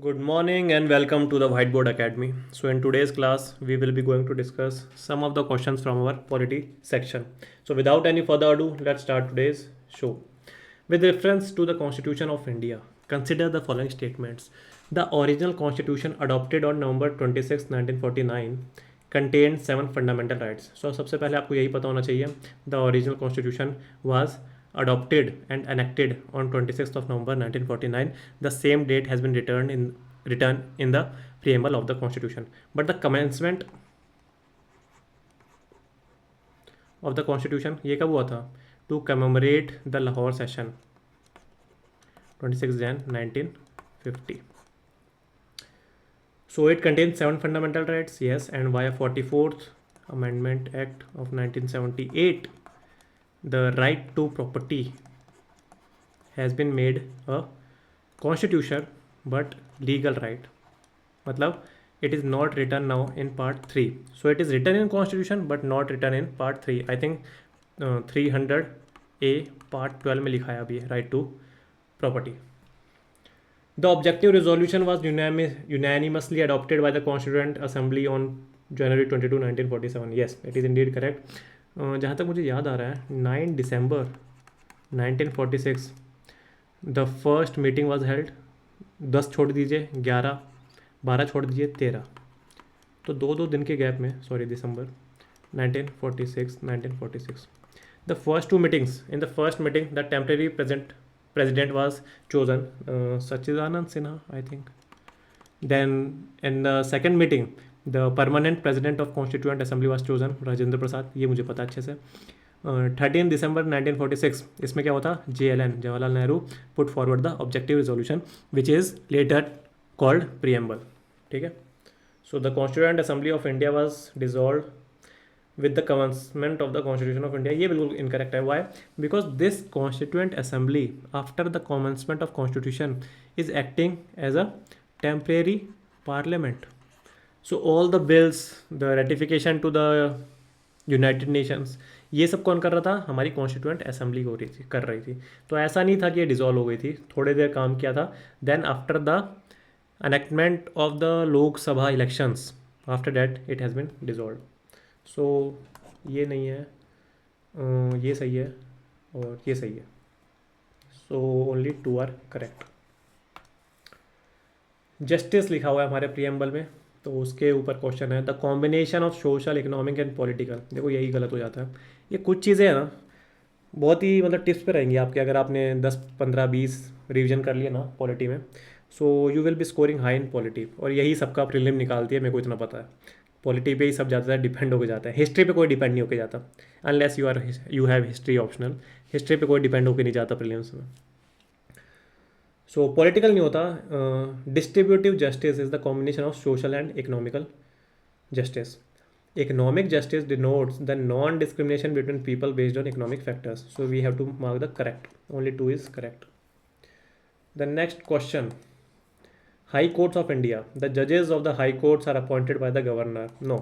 Good morning and welcome to the Whiteboard Academy. So, in today's class, we will be going to discuss some of the questions from our polity section. So, without any further ado, let's start today's show. With reference to the Constitution of India, consider the following statements. The original Constitution adopted on November 26, 1949 contained seven fundamental rights. So, सबसे पहले आपको यही पता होना चाहिए. The original Constitution was adopted and enacted on 26th of November 1949. The same date has been written in the preamble of the Constitution. But the commencement of the Constitution ये कब हुआ था? To commemorate the Lahore session 26 Jan 1950. So it contains seven fundamental rights, yes, and via 44th Amendment Act of 1978, the right to property has been made a constitution but legal right. मतलब it is not written now in part 3. So it is written in constitution but not written in part 3. I think 300A part 12 में लिखा है अभी right to property. The objective resolution was unanimously adopted by the Constituent Assembly on January 22, 1947. Yes, it is indeed correct. जहाँ तक मुझे याद आ रहा है 9 December 1946 the first meeting was held. 10 छोड़ दीजिए 11, 12 छोड़ दीजिए 13, तो दो दिन के गैप में दिसंबर 1946. The first two meetings. In the first meeting the temporary president was chosen, Sachidanand Sinha, I think. Then in the second meeting, the permanent president of Constituent Assembly was chosen, Rajendra Prasad. ये मुझे पता अच्छे से. 13 दिसंबर 1946 इसमें क्या होता? JLN, Jawaharlal Nehru, put forward the objective resolution which is later called preamble. ठीक है. So the constituent assembly of India was dissolve with the commencement of the Constitution of India. ये बिल्कुल incorrect है. Why? Because this Constituent Assembly after the commencement of Constitution is acting as a temporary parliament. So all the bills, the ratification to the United Nations, ये सब कौन कर रहा था? हमारी Constituent Assembly कर रही थी. तो ऐसा नहीं था कि ये डिजॉल्व हो गई थी, थोड़ी देर काम किया था. Then after the enactment of the Lok Sabha elections, after that it has been dissolved. सो ये नहीं है, ये सही है और ये सही है. So only 2 are correct. Justice लिखा हुआ है हमारे प्रीएम्बल में, तो उसके ऊपर क्वेश्चन है the combination of social, economic and political. देखो यही गलत हो जाता है. ये कुछ चीज़ें हैं ना बहुत ही मतलब टिप्स पे रहेंगी आपके, अगर आपने 10, 15, 20 रिवीजन कर लिया ना पॉलिटी में, so you will be scoring high in polity. और यही सबका प्रीलिम निकालती है, मेरे को इतना पता है. पॉलिटी पे ही सब ज़्यादा डिपेंड होकर जाता है, हिस्ट्री पे कोई डिपेंड नहीं होकर जाता, unless you have history optional. History पे कोई डिपेंड होकर नहीं जाता प्रीलिम्स में. सो पॉलिटिकल नहीं होता. Distributive justice is the combination of social and economical justice. Economic justice denotes the non discrimination between people based on economic factors. So we have to mark the correct. Only 2 is correct. The next question. High Courts of India. The judges of the High Courts are appointed by the governor. No,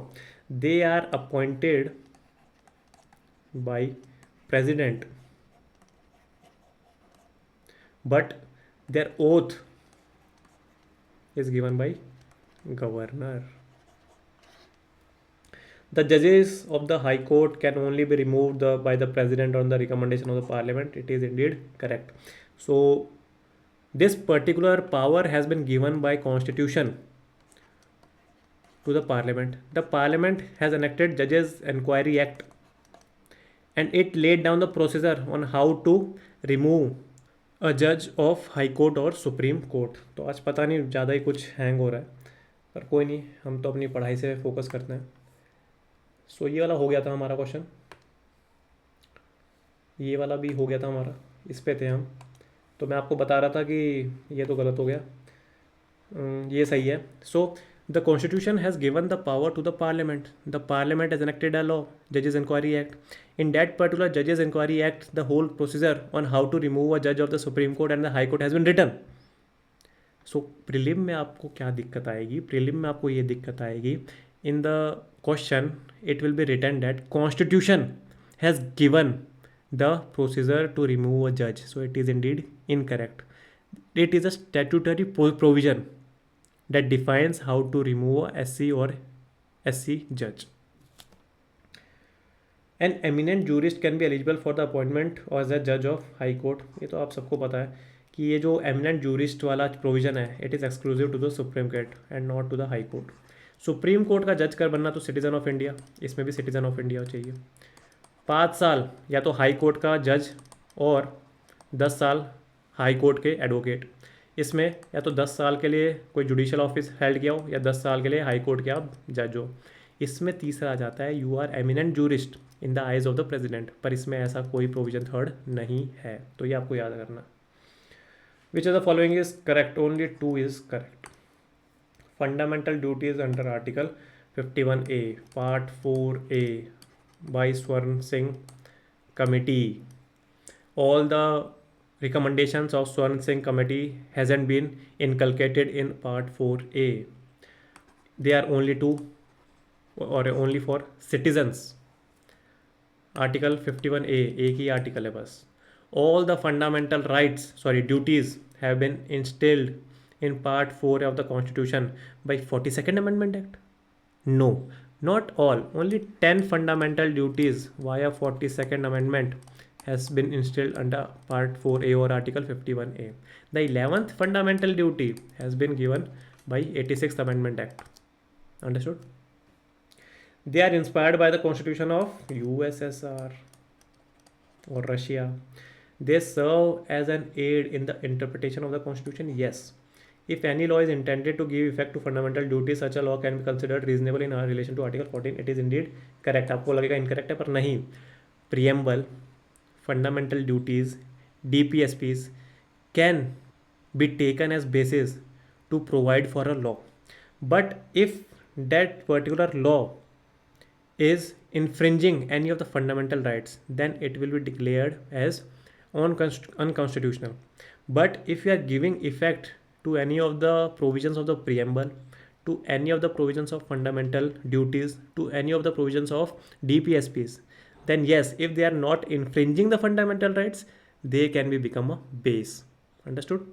they are appointed by president, but their oath is given by governor. The judges of the High Court can only be removed by the president on the recommendation of the parliament. It is indeed correct. So this particular power has been given by constitution to the parliament. The parliament has enacted Judges Enquiry Act and it laid down the procedure on how to remove a judge of high court or supreme court. तो आज पता नहीं ज़्यादा ही कुछ hang हो रहा है, पर कोई नहीं, हम तो अपनी पढ़ाई से फोकस करते हैं. सो ये वाला हो गया था हमारा क्वेश्चन, ये वाला भी हो गया था हमारा, इस पे थे हम. तो मैं आपको बता रहा था कि ये तो गलत हो गया, ये सही है. So the constitution has given the power to the parliament. The parliament has enacted a law, जजेस inquiry act. In that particular जजेस inquiry act the whole procedure on how to remove a जज of the supreme court and the high court has been written. So prelim में आपको क्या दिक्कत आएगी? Prelim में आपको ये दिक्कत आएगी, in the question it will be written that constitution has given the procedure to remove a judge. So it is indeed incorrect. It is a statutory provision that defines how to remove a SC or SC judge. An eminent jurist can be eligible for the appointment as a judge of high court. ये तो आप सबको पता है कि ये जो eminent jurist वाला प्रोविजन है, it is exclusive to the supreme court and not to the high court. Supreme court का जज कर बनना तो सिटीजन ऑफ इंडिया, इसमें भी सिटीजन ऑफ इंडिया चाहिए. 5 साल या तो हाई कोर्ट का जज और 10 साल हाई कोर्ट के एडवोकेट. इसमें या तो 10 साल के लिए कोई जुडिशल ऑफिस हेल्ड किया हो या 10 साल के लिए हाई कोर्ट के आप जज हो. इसमें तीसरा आ जाता है you are eminent jurist in the eyes of the president, पर इसमें ऐसा कोई प्रोविजन थर्ड नहीं है, तो ये आपको याद करना. Which of the following is correct? Only 2 is correct. Fundamental duties under article 51A part 4A by Swaran Singh committee. All the recommendations of Swarn Singh committee hasn't been inculcated in part 4A. They are only to or only for citizens. Article 51A एक ही article है बस. All the fundamental rights, duties have been instilled in part 4 of the Constitution by 42nd Amendment Act. No, not all. Only 10 fundamental duties via 42nd Amendment has been instilled under part 4A or article 51A. The 11th fundamental duty has been given by 86th Amendment Act. Understood? They are inspired by the constitution of USSR or Russia. They serve as an aid in the interpretation of the constitution. Yes. If any law is intended to give effect to fundamental duties, such a law can be considered reasonable in relation to article 14. It is indeed correct. आपको लगेगा incorrect है पर नहीं. Preamble, fundamental duties, DPSPs can be taken as basis to provide for a law. But if that particular law is infringing any of the fundamental rights, then it will be declared as unconstitutional. But if you are giving effect to any of the provisions of the preamble, to any of the provisions of fundamental duties, to any of the provisions of DPSPs, then yes, if they are not infringing the fundamental rights, they can be become a base. Understood?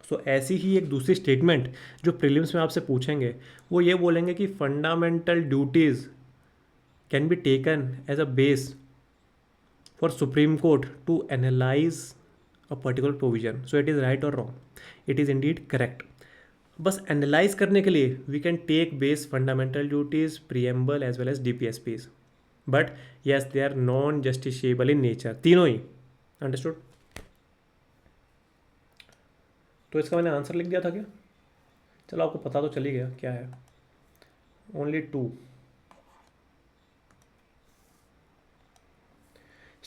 सो ऐसी ही एक दूसरी statement जो prelims में आपसे पूछेंगे वो ये बोलेंगे कि fundamental duties can be taken as a base for supreme court to analyse a particular provision. So it is right और wrong? It is indeed correct. बस एनालाइज करने के लिए we can take base fundamental duties, preamble as well as DPSPs. But yes, they are non justiciable in nature, तीनों ही. Understood? तो इसका मैंने आंसर लिख दिया था क्या? चलो आपको पता तो चल ही गया क्या है. Only 2.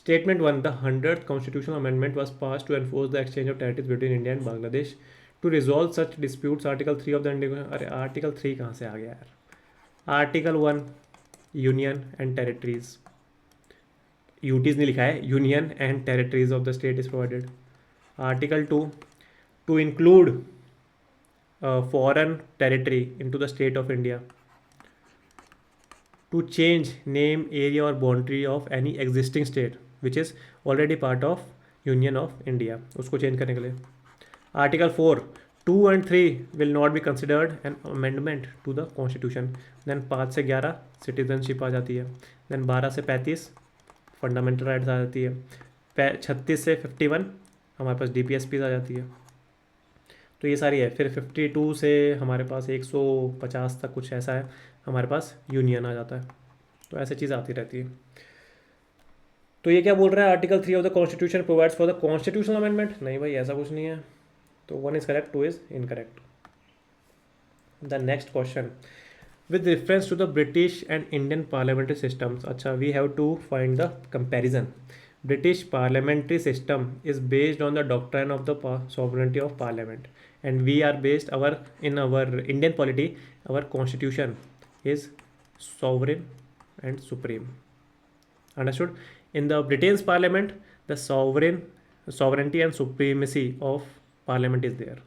Statement 1. The 100th constitutional amendment was passed to enforce the exchange of territories between India and Bangladesh. To resolve such disputes, Article 3 of the Indian... अरे Article 3 कहाँ से आ गया यार? Article 1 Union and Territories. UTs नहीं लिखा है. Union and Territories of the state is provided. Article 2 to include foreign territory into the state of India. To change name, area or boundary of any existing state which is already part of Union of India, उसको change करने के लिए. Article 4, 2 and 3 will not be considered an amendment to the constitution. Then 5 से 11 citizenship आ जाती है. Then 12 से 35 fundamental rights आ जाती है. 36 से 51 हमारे पास DPSPs आ जाती है. तो ये सारी है. फिर 52 से हमारे पास 150 तक कुछ ऐसा है, हमारे पास यूनियन आ जाता है. तो ऐसी चीज़ आती रहती है. तो ये क्या बोल रहा है? Article 3 of the constitution provides for the constitutional amendment. नहीं भाई, ऐसा कुछ नहीं है. तो 1 is correct, 2 is incorrect. The next question, with reference to the British and Indian parliamentary systems. अच्छा, we have to find the comparison. British parliamentary system is based on the doctrine of the sovereignty of parliament, and we are based in our Indian polity, our constitution is sovereign and supreme. Understood? In the Britain's parliament, the sovereignty and supremacy of parliament is there.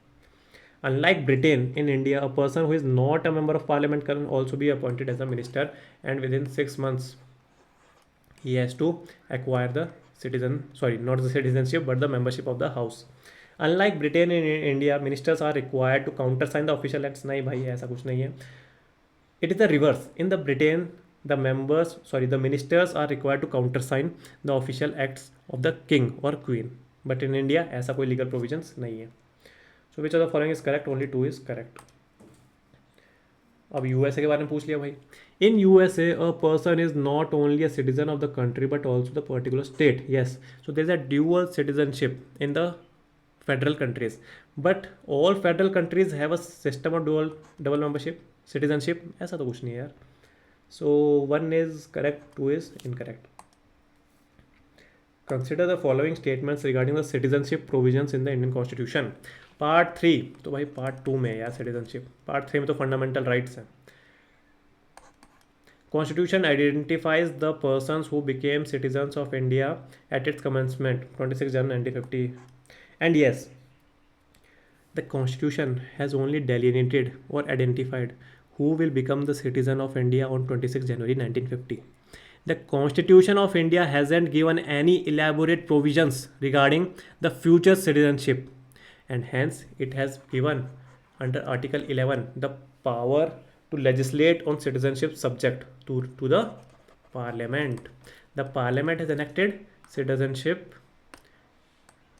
Unlike Britain, in India, a person who is not a member of parliament can also be appointed as a minister, and within 6 months he has to acquire the not the citizenship but the membership of the house. Unlike Britain in India ministers are required to countersign the official acts, नहीं भाई ऐसा कुछ नहीं है. It is the reverse. In the Britain, the ministers are required to countersign the official acts of the king or queen. But in India, ऐसा कोई legal provisions नहीं है. So which of the following is correct? Only 2 is correct. अब USA के बारे में पूछ लिया भाई. In USA, a person is not only a citizen of the country but also the particular state. Yes. So there is a dual citizenship in the federal countries. But all federal countries have a system of double membership, citizenship. ऐसा तो कुछ नहीं है यार. So 1 is correct, 2 is incorrect. Consider the following statements regarding the citizenship provisions in the Indian Constitution. Part 3, तो भाई Part 2 में है यार citizenship. Part 3 में तो fundamental rights है. Constitution identifies the persons who became citizens of India at its commencement, 26 January 1950. And yes, the Constitution has only delineated or identified who will become the citizen of India on 26 January 1950. The Constitution of India hasn't given any elaborate provisions regarding the future citizenship, and hence it has given under Article 11 the power to legislate on citizenship subject to the Parliament. The Parliament has enacted Citizenship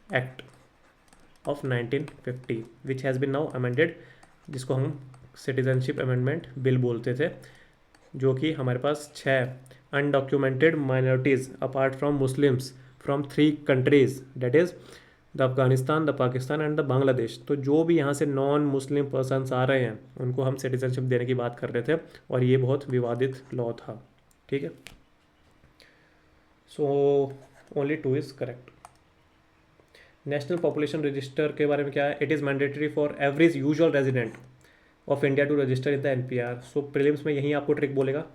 Act of 1950 which has been now amended, जिसको हम citizenship amendment bill बोलते थे, जो कि हमारे पास 6 undocumented minorities apart from Muslims from 3 countries, that is the Afghanistan, the Pakistan and the Bangladesh. तो जो भी यहाँ से नॉन मुस्लिम पर्सनस आ रहे हैं उनको हम सिटीजनशिप देने की बात कर रहे थे, और ये बहुत विवादित लॉ था. ठीक है. So only 2 is correct. National population register के बारे में क्या है? It is mandatory for every usual resident of India to register in the NPR. So prelims में यही आपको ट्रिक बोलेगा,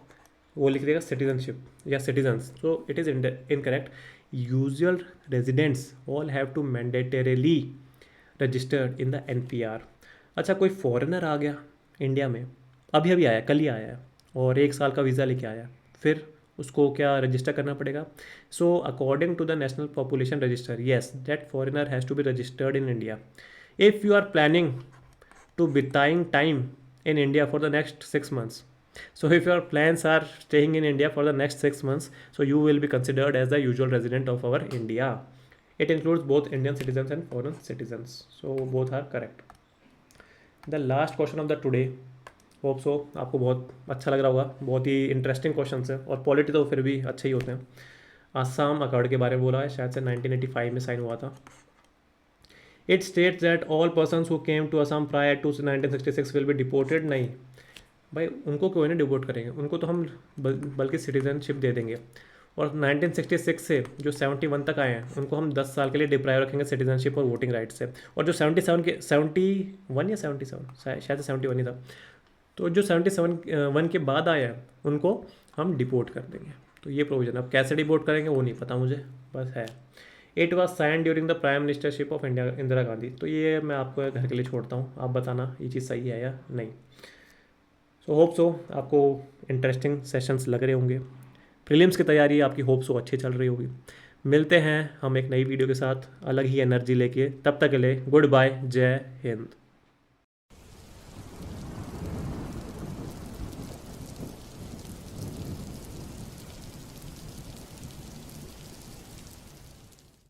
वो लिख देगा सिटीजनशिप या citizens. So it is incorrect. Usual residents all have to mandatorily registered in the NPR. अच्छा, कोई फॉरेनर आ गया इंडिया में, अभी अभी आया, कल ही आया है, और 1 साल का वीज़ा लेके आया, फिर उसको क्या रजिस्टर करना पड़ेगा? So according to the national population register, yes, that foreigner has to be registered in India. If you are planning to buying time in India for the next 6 months. So if your plans are staying in India for the next 6 months, so you will be considered as the usual resident of our India. It includes both Indian citizens and foreign citizens. So both are correct. The last question of the today. Hope so आपको बहुत अच्छा लग रहा होगा. बहुत ही interesting question है, और polity तो फिर भी अच्छे ही होते हैं. आसाम अकॉर्ड के बारे में बोला है, शायद से 1985 में साइन हुआ था. It states that all persons who came to Assam prior to 1966 will be deported. नहीं भाई, उनको क्यों नहीं डिपोर्ट करेंगे, उनको तो हम बल्कि सिटीजनशिप दे देंगे. और 1966 से जो 71 तक आए हैं उनको हम 10 साल के लिए डिप्राइव रखेंगे सिटीजनशिप और वोटिंग राइट से. और जो 71 या 77 शायद 71 ही था, तो जो 77 के बाद आए हैं उनको हम डिपोर्ट कर देंगे. तो ये प्रोविज़न. अब कैसे डिपोर्ट करेंगे वो नहीं पता मुझे, बस है. It was sign during the prime ministership of India Indira Gandhi. तो ये मैं आपको घर के लिए छोड़ता हूँ, आप बताना ये चीज़ सही है या नहीं. सो होप सो आपको इंटरेस्टिंग सेशंस लग रहे होंगे. प्रीलिम्स की तैयारी आपकी होप सो अच्छी चल रही होगी. मिलते हैं हम एक नई वीडियो के साथ अलग ही एनर्जी लेके. तब तक के लिए गुड बाय, जय हिंद.